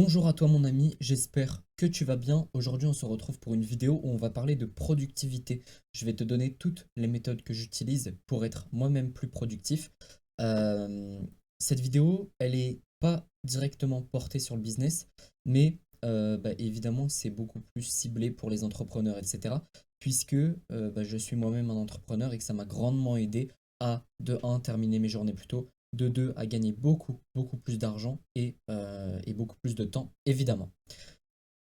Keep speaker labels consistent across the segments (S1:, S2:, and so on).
S1: Bonjour à toi mon ami, j'espère que tu vas bien. Aujourd'hui on se retrouve pour une vidéo où on va parler de productivité. Je vais te donner toutes les méthodes que j'utilise pour être moi-même plus productif. Euh, Cette vidéo, elle est pas directement portée sur le business, mais évidemment c'est beaucoup plus ciblé pour les entrepreneurs, etc. Puisque je suis moi-même un entrepreneur et que ça m'a grandement aidé à, de un, terminer mes journées plus tôt, de deux, à gagner beaucoup plus d'argent et beaucoup plus de temps, évidemment.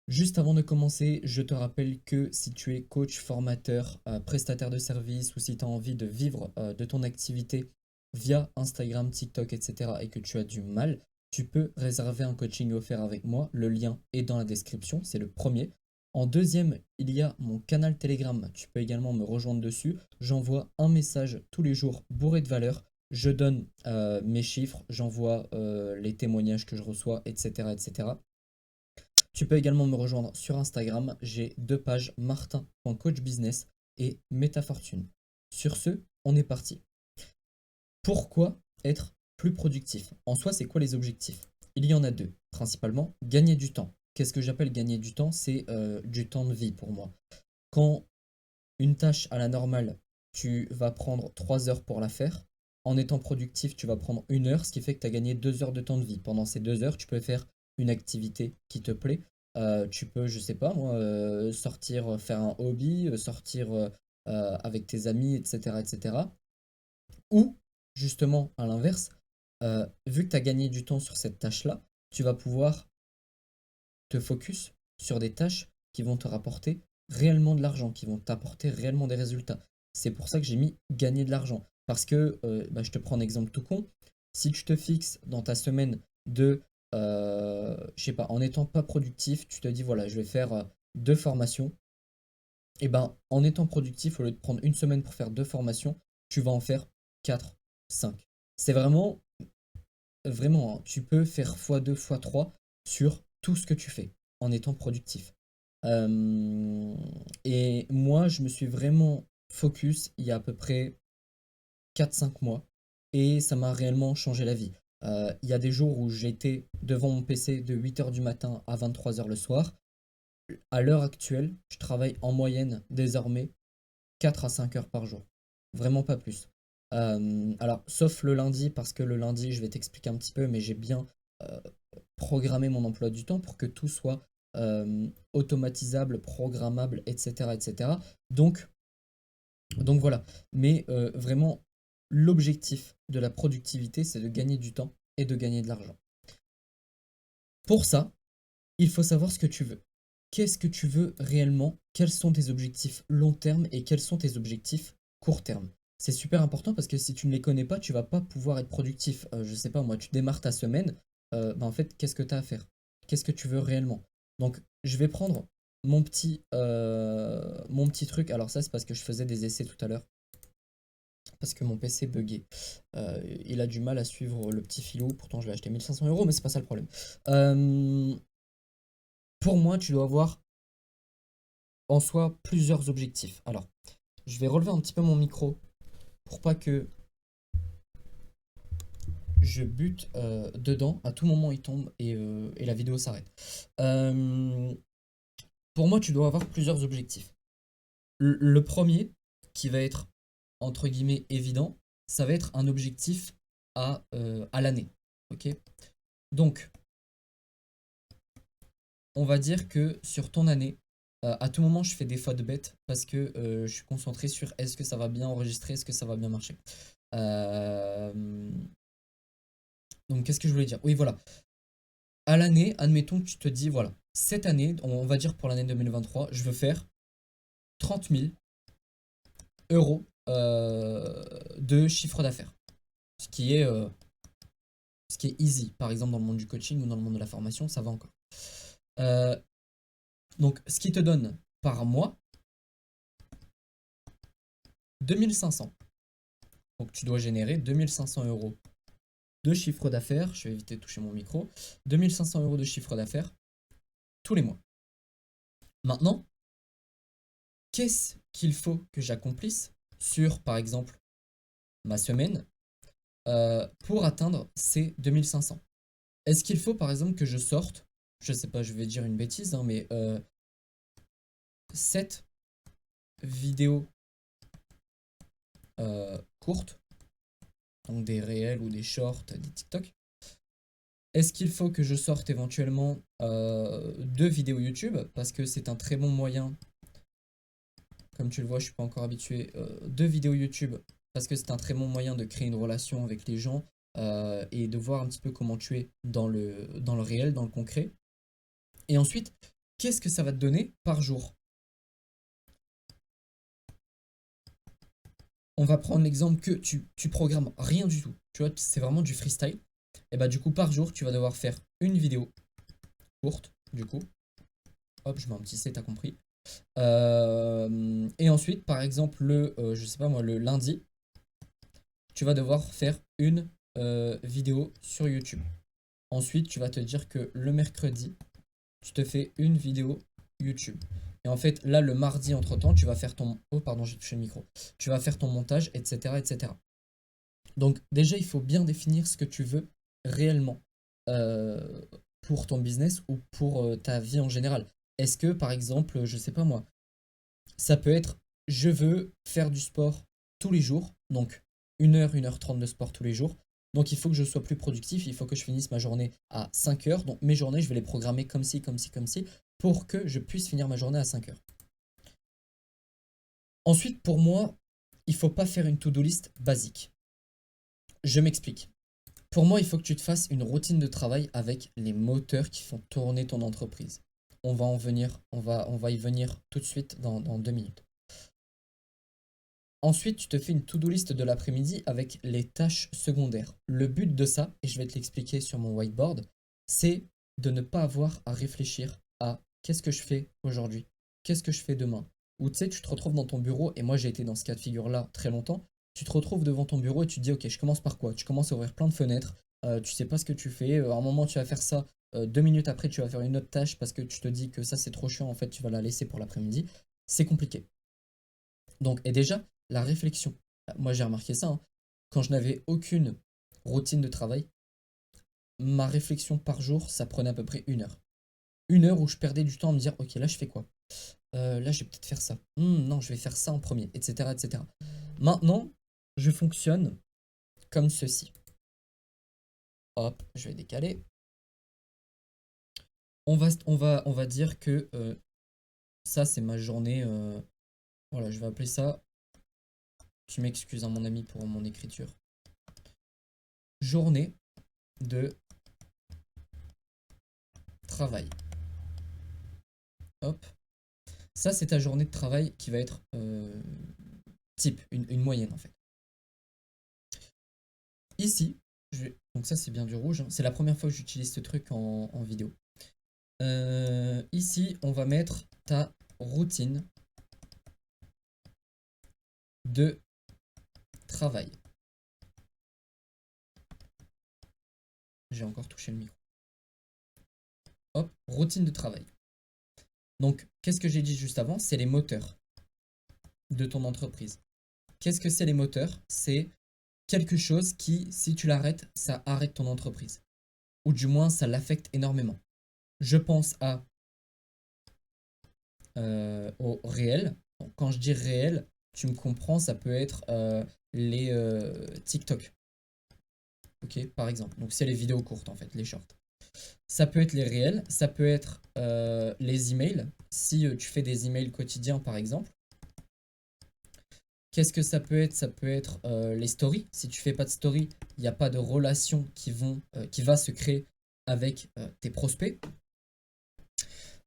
S1: Juste avant de commencer, je te rappelle que si tu es coach, formateur, prestataire de service ou si tu as envie de vivre de ton activité via Instagram, TikTok, etc. et que tu as du mal, tu peux réserver un coaching offert avec moi. Le lien est dans la description, c'est le premier. En deuxième, il y a mon canal Telegram. Tu peux également me rejoindre dessus. J'envoie un message tous les jours bourré de valeur. Je donne mes chiffres, j'envoie les témoignages que je reçois, etc., etc. Tu peux également me rejoindre sur Instagram. J'ai deux pages, martin.coachbusiness et Metafortune. Sur ce, on est parti. Pourquoi être plus productif? En soi, c'est quoi les objectifs? Il y en a deux, principalement gagner du temps. Qu'est-ce que j'appelle gagner du temps? C'est du temps de vie pour moi. Quand une tâche à la normale, tu vas prendre 3 heures pour la faire. En étant productif, tu vas prendre 1 heure, ce qui fait que tu as gagné 2 heures de temps de vie. Pendant ces 2 heures, tu peux faire une activité qui te plaît. Tu peux, je sais pas moi, sortir, faire un hobby, sortir avec tes amis, etc., etc. Ou, justement, à l'inverse, vu que tu as gagné du temps sur cette tâche-là, tu vas pouvoir te focus sur des tâches qui vont te rapporter réellement de l'argent, qui vont t'apporter réellement des résultats. C'est pour ça que j'ai mis gagner de l'argent. Parce que, je te prends un exemple tout con, si tu te fixes dans ta semaine de, je sais pas, en étant pas productif, tu te dis, voilà, je vais faire 2 formations, et ben, en étant productif, au lieu de prendre une semaine pour faire 2 formations, tu vas en faire 4, 5. C'est vraiment, hein, tu peux faire x2, x3 sur tout ce que tu fais en étant productif. Euh, et moi, je me suis vraiment focus il y a à peu près 4, 5 mois et ça m'a réellement changé la vie. Il y a des jours où j'étais devant mon PC de 8 heures du matin à 23 heures le soir. À l'heure actuelle, je travaille en moyenne désormais 4 à 5 heures par jour. Vraiment pas plus. Alors, sauf le lundi, parce que le lundi, je vais t'expliquer un petit peu, mais j'ai bien euh, programmé mon emploi du temps pour que tout soit automatisable, programmable, etc., etc. Donc, donc voilà. Mais vraiment, l'objectif de la productivité, c'est de gagner du temps et de gagner de l'argent. Pour ça, il faut savoir ce que tu veux. Qu'est-ce que tu veux réellement? Quels sont tes objectifs long terme et quels sont tes objectifs court terme? C'est super important parce que si tu ne les connais pas, tu vas pas pouvoir être productif. Je sais pas, moi, tu démarres ta semaine, en fait, qu'est-ce que tu as à faire? Qu'est-ce que tu veux réellement? Donc, je vais prendre mon petit truc. Alors ça, c'est parce que je faisais des essais tout à l'heure, parce que mon PC buguait. Il a du mal à suivre le petit filou, pourtant je l'ai acheté 1 500 euros, mais c'est pas ça le problème. Euh, pour moi, tu dois avoir en soi plusieurs objectifs. Alors, je vais relever un petit peu mon micro pour pas que je bute dedans. À tout moment, il tombe et la vidéo s'arrête. Euh, pour moi, tu dois avoir plusieurs objectifs. Le premier, qui va être entre guillemets évident, ça va être un objectif à l'année. Ok. Donc, on va dire que sur ton année, à tout moment, je fais des fautes bêtes parce que je suis concentré sur est-ce que ça va bien enregistrer, est-ce que ça va bien marcher. Euh, donc, qu'est-ce que je voulais dire? Oui, voilà. À l'année, admettons que tu te dis, voilà, cette année, on va dire pour l'année 2023, je veux faire 30 000 euros de chiffre d'affaires. Ce qui est, euh, ce qui est easy. Par exemple, dans le monde du coaching ou dans le monde de la formation, ça va encore. Euh, donc, ce qui te donne par mois 2500. Donc, tu dois générer 2500 euros de chiffre d'affaires. Je vais éviter de toucher mon micro. 2500 euros de chiffre d'affaires tous les mois. Maintenant, qu'est-ce qu'il faut que j'accomplisse sur, par exemple, ma semaine pour atteindre ces 2500? Est-ce qu'il faut, par exemple, que je sorte, je sais pas, je vais dire une bêtise, hein, mais 7 vidéos courtes, donc des réels ou des shorts, des TikTok. Est-ce qu'il faut que je sorte éventuellement 2 vidéos YouTube? Parce que c'est un très bon moyen. Comme tu le vois, je suis pas encore habitué. 2 vidéos YouTube, parce que c'est un très bon moyen de créer une relation avec les gens et de voir un petit peu comment tu es dans le réel, dans le concret. Et ensuite, qu'est-ce que ça va te donner par jour? On va prendre l'exemple que tu programmes rien du tout. Tu vois, c'est vraiment du freestyle. Et bah du coup, par jour, tu vas devoir faire une vidéo courte, du coup. Hop, je mets un petit C, t'as compris. Et ensuite, par exemple, je sais pas moi, le lundi, tu vas devoir faire une vidéo sur YouTube. Ensuite, tu vas te dire que le mercredi, tu te fais une vidéo YouTube. Et en fait, là, le mardi, entre-temps, tu vas faire ton... Oh, pardon, j'ai touché le micro. Tu vas faire ton montage, etc., etc. Donc, déjà, il faut bien définir ce que tu veux réellement euh, pour ton business ou pour ta vie en général. Est-ce que, par exemple, je sais pas moi, ça peut être, je veux faire du sport tous les jours, donc 1 heure 30 de sport tous les jours. Donc il faut que je sois plus productif, il faut que je finisse ma journée à 5 heures. Donc mes journées, je vais les programmer comme ci, comme ci, comme ci, pour que je puisse finir ma journée à 5 heures. Ensuite, pour moi, il ne faut pas faire une to-do list basique. Je m'explique. Pour moi, il faut que tu te fasses une routine de travail avec les moteurs qui font tourner ton entreprise. On va en venir, on va y venir tout de suite dans 2 minutes. Ensuite, tu te fais une to-do list de l'après-midi avec les tâches secondaires. Le but de ça, et je vais te l'expliquer sur mon whiteboard, c'est de ne pas avoir à réfléchir à qu'est-ce que je fais aujourd'hui, qu'est-ce que je fais demain. Ou tu sais, tu te retrouves dans ton bureau, et moi j'ai été dans ce cas de figure-là très longtemps, tu te retrouves devant ton bureau et tu te dis, ok, je commence par quoi? Tu commences à ouvrir plein de fenêtres, tu sais pas ce que tu fais, à un moment tu vas faire ça, 2 minutes après tu vas faire une autre tâche parce que tu te dis que ça c'est trop chiant, en fait tu vas la laisser pour l'après-midi. C'est compliqué. Donc, et déjà, la réflexion. Moi, j'ai remarqué ça, hein. Quand je n'avais aucune routine de travail, ma réflexion par jour, ça prenait à peu près 1 heure. 1 heure où je perdais du temps à me dire, ok, là, je fais quoi? Là, je vais peut-être faire ça. Non, je vais faire ça en premier, etc., etc. Maintenant, je fonctionne comme ceci. Hop, je vais décaler. On va dire que ça, c'est ma journée. Voilà, je vais appeler ça. Tu m'excuses, hein, mon ami, pour mon écriture. Journée de travail. Hop. Ça, c'est ta journée de travail qui va être type, une moyenne en fait. Ici, donc ça c'est bien du rouge, hein. C'est la première fois que j'utilise ce truc en vidéo. Ici, on va mettre ta routine de travail. J'ai encore touché le micro. Hop, routine de travail. Donc, qu'est-ce que j'ai dit juste avant? C'est les moteurs de ton entreprise. Qu'est-ce que c'est les moteurs? C'est quelque chose qui, si tu l'arrêtes, ça arrête ton entreprise. Ou du moins, ça l'affecte énormément. Je pense au réel. Donc, quand je dis réel, tu me comprends, ça peut être les TikTok, ok, par exemple. Donc, c'est les vidéos courtes, en fait, les shorts. Ça peut être les réels, ça peut être les emails. Si tu fais des emails quotidiens, par exemple. Qu'est-ce que ça peut être? Ça peut être les stories. Si tu fais pas de story, il n'y a pas de relation qui va se créer avec tes prospects.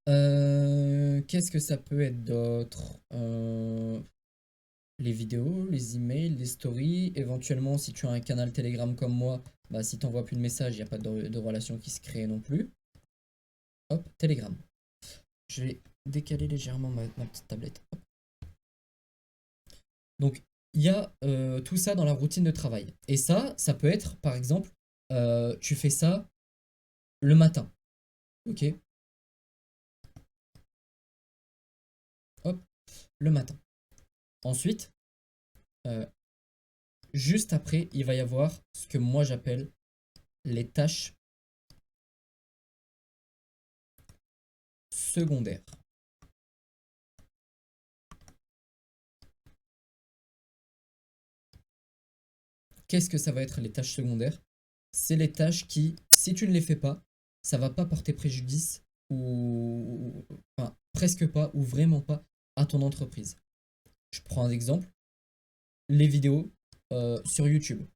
S1: Qu'est-ce que ça peut être d'autre? Les vidéos, les emails, les stories. Éventuellement, si tu as un canal Telegram comme moi, bah, si tu n'envoies plus de messages, il n'y a pas de relation qui se crée non plus. Hop, Telegram. Je vais décaler légèrement ma petite tablette. Hop. Donc, il y a tout ça dans la routine de travail. Et ça peut être, par exemple, tu fais ça le matin. Ok? Hop, le matin. Ensuite, euh, juste après, il va y avoir ce que moi j'appelle les tâches secondaires. Qu'est-ce que ça va être les tâches secondaires? C'est les tâches qui, si tu ne les fais pas, ça va pas porter préjudice ou enfin, presque pas ou vraiment pas à ton entreprise. Je prends un exemple, les vidéos sur YouTube.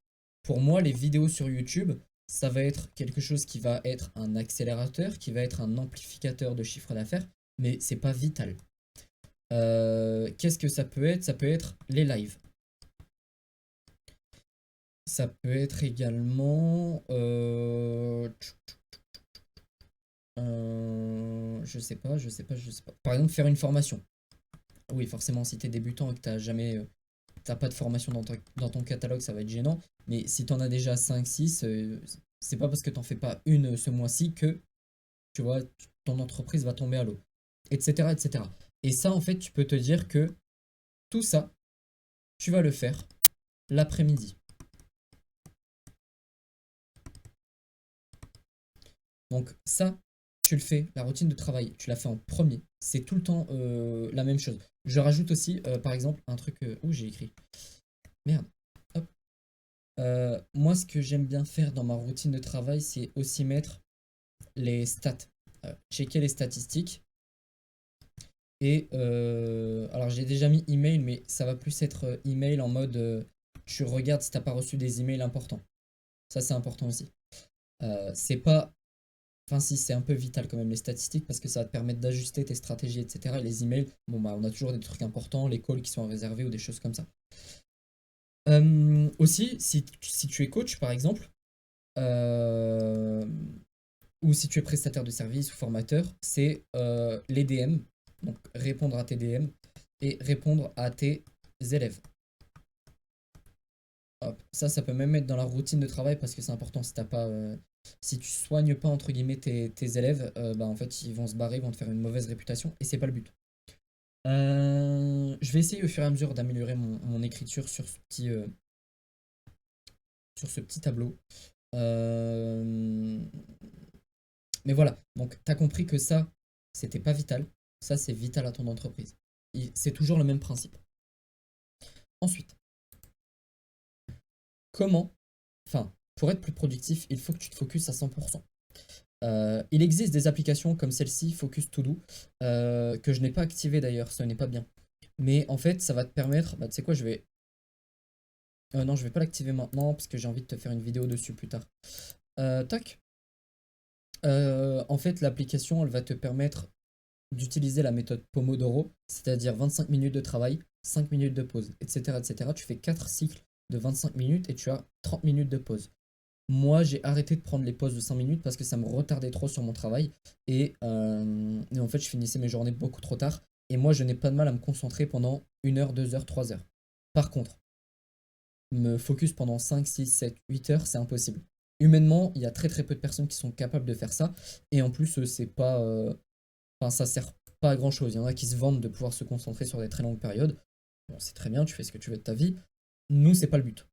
S1: Pour moi, les vidéos sur YouTube, ça va être quelque chose qui va être un accélérateur, qui va être un amplificateur de chiffre d'affaires, mais c'est pas vital. Qu'est-ce que ça peut être? Ça peut être les lives. Ça peut être également... je sais pas. Par exemple, faire une formation. Oui, forcément, si tu es débutant et que t'as pas de formation dans ton catalogue, ça va être gênant. Mais si tu en as déjà 5 6 c'est pas parce que t'en fais pas une ce mois-ci que, tu vois, ton entreprise va tomber à l'eau. Etc., etc. Et ça, en fait, tu peux te dire que tout ça, tu vas le faire l'après-midi. Donc ça, tu le fais, la routine de travail, tu la fais en premier. C'est tout le temps la même chose. Je rajoute aussi, par exemple, un truc où j'ai écrit. Merde. Hop. Moi, ce que j'aime bien faire dans ma routine de travail, c'est aussi mettre les stats. Checker les statistiques. Et alors, j'ai déjà mis email, mais ça va plus être email en mode tu regardes si t'as pas reçu des emails importants. Ça, c'est important aussi. C'est pas Enfin, si, c'est un peu vital quand même les statistiques parce que ça va te permettre d'ajuster tes stratégies, etc. Et les emails, bon, bah, on a toujours des trucs importants, les calls qui sont réservés ou des choses comme ça. Aussi, si tu es coach, par exemple, euh, ou si tu es prestataire de service ou formateur, c'est les DM, donc répondre à tes DM et répondre à tes élèves. Hop. Ça peut même être dans la routine de travail parce que c'est important si t'as pas, si tu soignes pas entre guillemets tes élèves, bah en fait ils vont se barrer, ils vont te faire une mauvaise réputation et c'est pas le but. Je vais essayer au fur et à mesure d'améliorer mon écriture sur ce petit tableau. Euh, mais voilà, donc t'as compris que ça, c'était pas vital. Ça, c'est vital à ton entreprise. C'est toujours le même principe. Ensuite, comment, enfin, pour être plus productif, il faut que tu te focuses à 100%. Il existe des applications comme celle-ci, Focus To Do, que je n'ai pas activé d'ailleurs, ce n'est pas bien. Mais en fait, ça va te permettre, bah tu sais quoi, non, je vais pas l'activer maintenant parce que j'ai envie de te faire une vidéo dessus plus tard. Tac. En fait, l'application, elle va te permettre d'utiliser la méthode Pomodoro, c'est-à-dire 25 minutes de travail, 5 minutes de pause, etc., etc. Tu fais 4 cycles de 25 minutes et tu as 30 minutes de pause. Moi, j'ai arrêté de prendre les pauses de 5 minutes parce que ça me retardait trop sur mon travail et en fait, je finissais mes journées beaucoup trop tard. Et moi, je n'ai pas de mal à me concentrer pendant 1 heure, 2 heures, 3 heures. Par contre, me focus pendant 5 6 7 8 heures, c'est impossible. Humainement, il y a très très peu de personnes qui sont capables de faire ça. Et en plus, c'est pas. Enfin, ça sert pas à grand chose. Il y en a qui se vantent de pouvoir se concentrer sur des très longues périodes. Bon, c'est très bien, tu fais ce que tu veux de ta vie. Nous, c'est pas le but.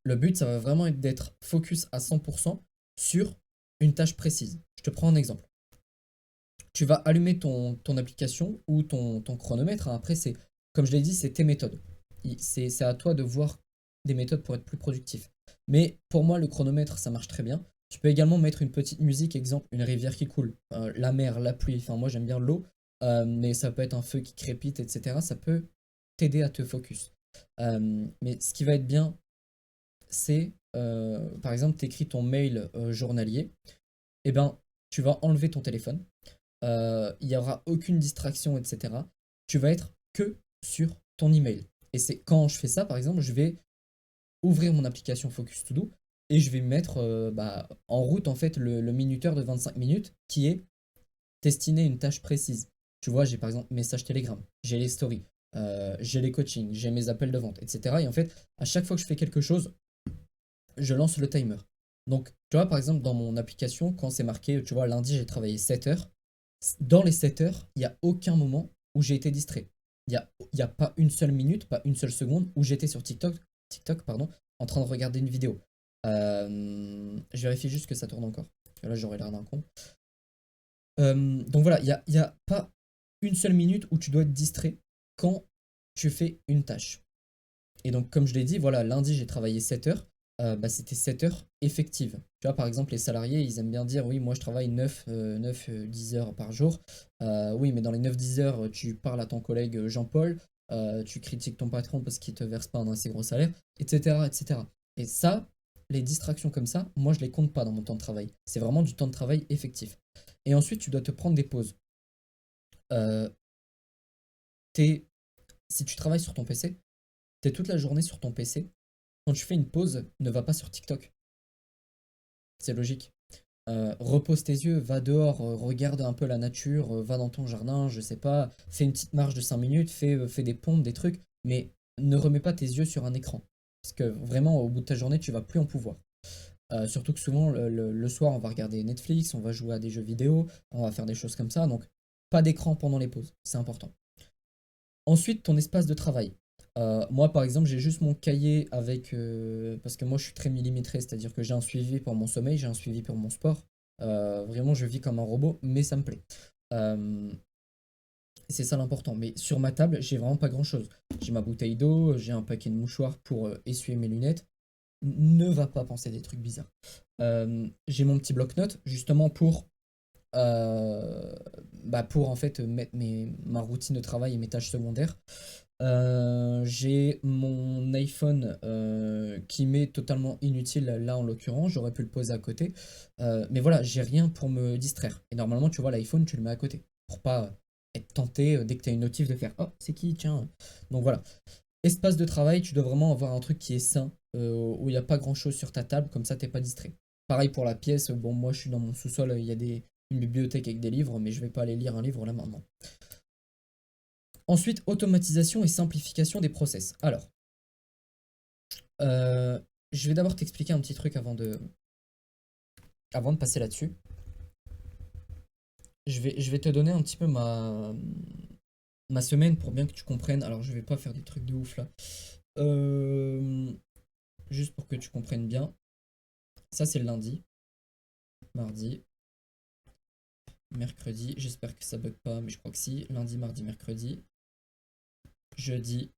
S1: Le but, ça va vraiment être d'être focus à 100% sur une tâche précise. Je te prends un exemple. Tu vas allumer ton application ou ton chronomètre, hein. Après, comme je l'ai dit, c'est tes méthodes. C'est à toi de voir des méthodes pour être plus productif. Mais pour moi, le chronomètre, ça marche très bien. Tu peux également mettre une petite musique, exemple, une rivière qui coule, la mer, la pluie. Enfin, moi, j'aime bien l'eau, mais ça peut être un feu qui crépite, etc. Ça peut t'aider à te focus. Mais ce qui va être bien, c'est, par exemple, tu écris ton mail journalier, et ben, tu vas enlever ton téléphone, il n'y aura aucune distraction, etc. Tu vas être que sur ton email. Et c'est quand je fais ça, par exemple, je vais ouvrir mon application Focus To Do et je vais mettre en route en fait le minuteur de 25 minutes qui est destiné à une tâche précise. Tu vois, j'ai par exemple message Telegram, j'ai les stories, j'ai les coachings, j'ai mes appels de vente, etc. Et en fait, à chaque fois que je fais quelque chose, je lance le timer. Donc, tu vois, par exemple, dans mon application, quand c'est marqué, tu vois, lundi, j'ai travaillé 7 heures, dans les 7 heures, il n'y a aucun moment où j'ai été distrait. Il y a pas une seule minute, pas une seule seconde où j'étais sur TikTok, pardon, en train de regarder une vidéo. Je vérifie juste que ça tourne encore. Là, j'aurais l'air d'un con. Donc voilà, y a pas une seule minute où tu dois être distrait quand tu fais une tâche. Et donc, comme je l'ai dit, voilà, lundi, j'ai travaillé 7 heures. Bah, c'était 7 heures effectives. Tu vois, par exemple, les salariés, ils aiment bien dire, oui, moi, je travaille 10 heures par jour. Oui, mais dans les 9 10 heures, tu parles à ton collègue Jean-Paul, tu critiques ton patron parce qu'il te verse pas un assez gros salaire, etc., etc. Et ça, les distractions comme ça, moi, je les compte pas dans mon temps de travail. C'est vraiment du temps de travail effectif. Et ensuite, tu dois te prendre des pauses. Euh, Si tu travailles sur ton PC, tu es toute la journée sur ton PC. Quand tu fais une pause, ne va pas sur TikTok. C'est logique. Repose tes yeux, va dehors, regarde un peu la nature, va dans ton jardin, je sais pas, fais une petite marche de 5 minutes, fais des pompes, des trucs, mais ne remets pas tes yeux sur un écran. Parce que vraiment, au bout de ta journée, tu vas plus en pouvoir. Surtout que souvent, le soir, on va regarder Netflix, on va jouer à des jeux vidéo, on va faire des choses comme ça, donc pas d'écran pendant les pauses, c'est important. Ensuite, ton espace de travail. Moi, par exemple, j'ai juste mon cahier avec... parce que moi, je suis très millimétré, c'est-à-dire que j'ai un suivi pour mon sommeil, j'ai un suivi pour mon sport. Vraiment, je vis comme un robot, mais ça me plaît. Euh, c'est ça l'important. Mais sur ma table, j'ai vraiment pas grand-chose. J'ai ma bouteille d'eau, j'ai un paquet de mouchoirs pour essuyer mes lunettes. Ne va pas penser des trucs bizarres. J'ai mon petit bloc-notes, justement euh, pour en fait mettre ma routine de travail et mes tâches secondaires. J'ai mon iPhone qui m'est totalement inutile là en l'occurrence, j'aurais pu le poser à côté. Mais voilà, j'ai rien pour me distraire. Et normalement, tu vois, l'iPhone, tu le mets à côté pour pas être tenté dès que tu as une notif de faire oh, c'est qui, tiens. Donc voilà. Espace de travail, tu dois vraiment avoir un truc qui est sain, où il n'y a pas grand chose sur ta table, comme ça t'es pas distrait. Pareil pour la pièce, bon, moi je suis dans mon sous-sol, il y a une bibliothèque avec des livres, mais je vais pas aller lire un livre là maintenant. Ensuite, automatisation et simplification des process. Alors, euh, je vais d'abord t'expliquer un petit truc avant de passer là-dessus. Je vais te donner un petit peu ma semaine pour bien que tu comprennes. Alors, je vais pas faire des trucs de ouf là. Euh, Juste pour que tu comprennes bien. Ça, c'est le lundi, mardi, mercredi. J'espère que ça bug pas, mais je crois que si. Lundi, mardi, mercredi, jeudi,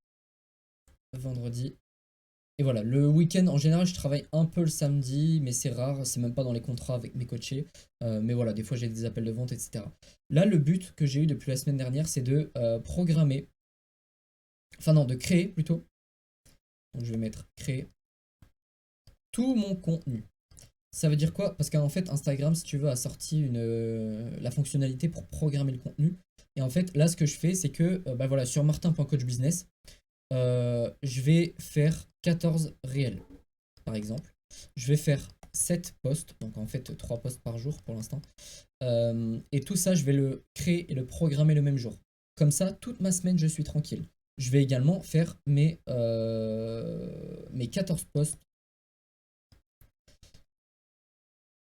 S1: vendredi. Et voilà, le week-end, en général, je travaille un peu le samedi, mais c'est rare, c'est même pas dans les contrats avec mes coachés. Mais voilà, des fois, j'ai des appels de vente, etc. Là, le but que j'ai eu depuis la semaine dernière, c'est de programmer, enfin non, de créer plutôt. Donc, je vais mettre créer tout mon contenu. Ça veut dire quoi? Parce qu'en fait, Instagram, si tu veux, a sorti la fonctionnalité pour programmer le contenu. Et en fait, là, ce que je fais, c'est que bah voilà, sur martin.coachbusiness, je vais faire 14 réels, par exemple. Je vais faire 7 posts, donc en fait 3 posts par jour pour l'instant. Et tout ça, je vais le créer et le programmer le même jour. Comme ça, toute ma semaine, je suis tranquille. Je vais également faire mes 14 posts.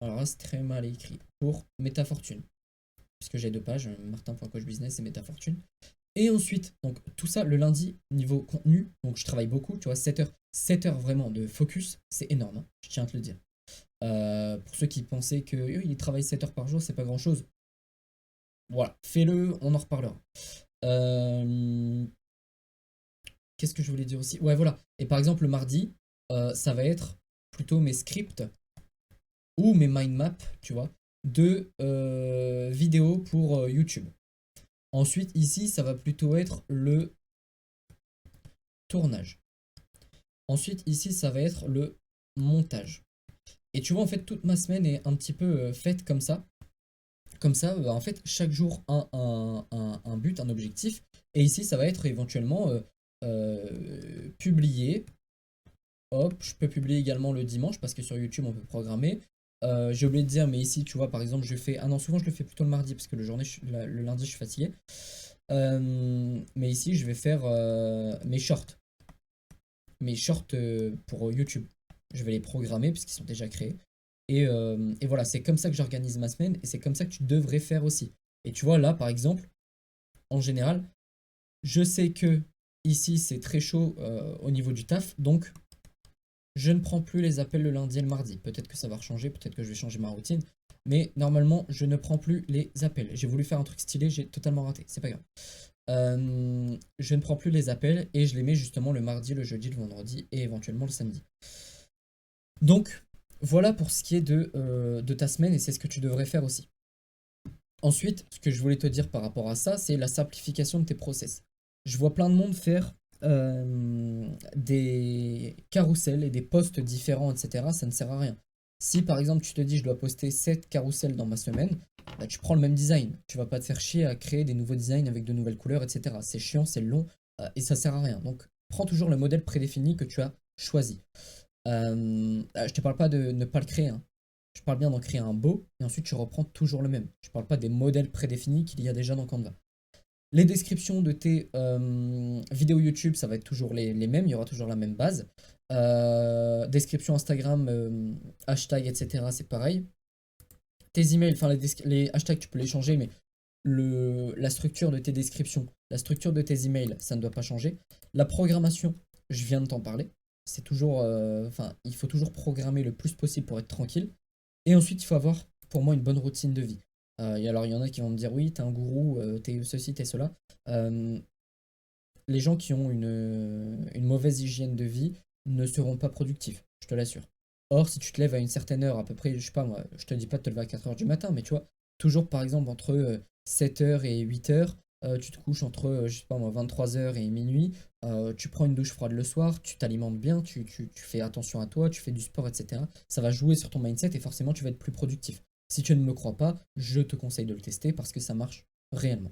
S1: Alors là, c'est très mal écrit. Pour MetaFortune. Puisque j'ai deux pages, martin.coachbusiness et MetaFortune. Et ensuite, donc tout ça le lundi, niveau contenu, donc je travaille beaucoup, tu vois, 7 heures vraiment de focus, c'est énorme, hein, je tiens à te le dire. Pour ceux qui pensaient qu'il travaille 7 heures par jour, c'est pas grand chose. Voilà, fais-le, on en reparlera. Euh, Qu'est-ce que je voulais dire aussi? Ouais, voilà. Et par exemple, le mardi, ça va être plutôt mes scripts ou mes mind maps, tu vois, de vidéos pour YouTube. Ensuite, ici, ça va plutôt être le tournage. Ensuite, ici, ça va être le montage. Et tu vois, en fait, toute ma semaine est un petit peu faite comme ça. Comme ça, bah, en fait, chaque jour, un but, un objectif. Et ici, ça va être éventuellement publié. Hop, je peux publier également le dimanche parce que sur YouTube, on peut programmer. J'ai oublié de dire, mais ici, tu vois, par exemple, je fais... Ah non, souvent, je le fais plutôt le mardi parce que le lundi, je suis fatigué. Mais ici, je vais faire mes shorts. Mes shorts pour YouTube. Je vais les programmer puisqu'ils sont déjà créés. Et voilà, c'est comme ça que j'organise ma semaine et c'est comme ça que tu devrais faire aussi. Et tu vois, là, par exemple, en général, je sais que ici, c'est très chaud au niveau du taf, donc je ne prends plus les appels le lundi et le mardi. Peut-être que ça va changer, peut-être que je vais changer ma routine. Mais normalement, je ne prends plus les appels. J'ai voulu faire un truc stylé, j'ai totalement raté. C'est pas grave. Je ne prends plus les appels et je les mets justement le mardi, le jeudi, le vendredi et éventuellement le samedi. Donc, voilà pour ce qui est de ta semaine et c'est ce que tu devrais faire aussi. Ensuite, ce que je voulais te dire par rapport à ça, c'est la simplification de tes process. Je vois plein de monde faire des carousels et des posts différents, etc. Ça ne sert à rien. Si par exemple tu te dis je dois poster 7 carousels dans ma semaine, bah, tu prends le même design. Tu vas pas te faire chier à créer des nouveaux designs avec de nouvelles couleurs, etc. C'est chiant, c'est long et ça sert à rien. Donc prends toujours le modèle prédéfini que tu as choisi. Je te parle pas de ne pas le créer, hein. Je parle bien d'en créer un beau et ensuite tu reprends toujours le même. Je parle pas des modèles prédéfinis qu'il y a déjà dans Canva. Les descriptions de tes vidéos YouTube, ça va être toujours les mêmes, il y aura toujours la même base. Description Instagram, hashtag, etc. C'est pareil. Tes emails, enfin les hashtags, tu peux les changer, mais la structure de tes descriptions, la structure de tes emails, ça ne doit pas changer. La programmation, je viens de t'en parler. C'est toujours, enfin, il faut toujours programmer le plus possible pour être tranquille. Et ensuite, il faut avoir, pour moi, une bonne routine de vie. Et alors, il y en a qui vont me dire, oui, t'es un gourou, t'es ceci, t'es cela. Euh, les gens qui ont une mauvaise hygiène de vie ne seront pas productifs, je te l'assure. Or, si tu te lèves à une certaine heure, à peu près, je sais pas moi, je te dis pas de te lever à 4 heures du matin, mais tu vois, toujours par exemple entre 7 heures et 8 heures, tu te couches entre, je sais pas moi, 23 heures et minuit, tu prends une douche froide le soir, tu t'alimentes bien, tu fais attention à toi, tu fais du sport, etc. Ça va jouer sur ton mindset et forcément tu vas être plus productif. Si tu ne me crois pas, je te conseille de le tester parce que ça marche réellement.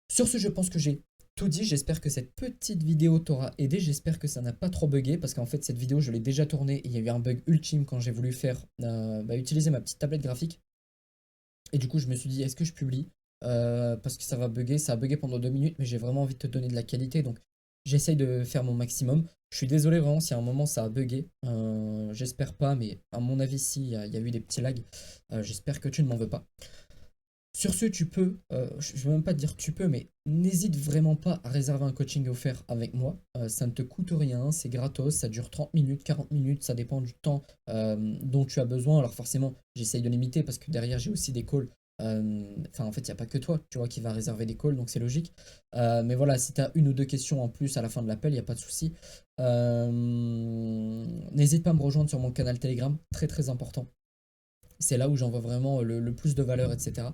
S1: Sur ce, je pense que j'ai tout dit. J'espère que cette petite vidéo t'aura aidé. J'espère que ça n'a pas trop bugué parce qu'en fait, cette vidéo, je l'ai déjà tournée et il y a eu un bug ultime quand j'ai voulu faire utiliser ma petite tablette graphique. Et du coup, je me suis dit, est-ce que je publie parce que ça va bugger. Ça a bugué pendant 2 minutes, mais j'ai vraiment envie de te donner de la qualité. Donc, j'essaye de faire mon maximum. Je suis désolé vraiment si à un moment ça a bugué. J'espère pas, mais à mon avis, si, il y a eu des petits lags. J'espère que tu ne m'en veux pas. Sur ce, tu peux, je ne veux même pas te dire tu peux, mais n'hésite vraiment pas à réserver un coaching offert avec moi. Ça ne te coûte rien, c'est gratos, ça dure 30 minutes, 40 minutes, ça dépend du temps dont tu as besoin. Alors forcément, j'essaye de limiter parce que derrière, j'ai aussi des calls. Enfin, en fait, il n'y a pas que toi, tu vois, qui va réserver des calls, donc c'est logique. Mais voilà, si tu as une ou deux questions en plus à la fin de l'appel, il n'y a pas de souci. N'hésite pas à me rejoindre sur mon canal Telegram, très très important. C'est là où j'envoie vraiment le plus de valeur, etc.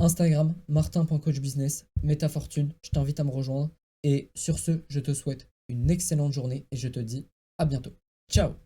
S1: Instagram, martin.coachbusiness, mets ta fortune, je t'invite à me rejoindre. Et sur ce, je te souhaite une excellente journée et je te dis à bientôt. Ciao!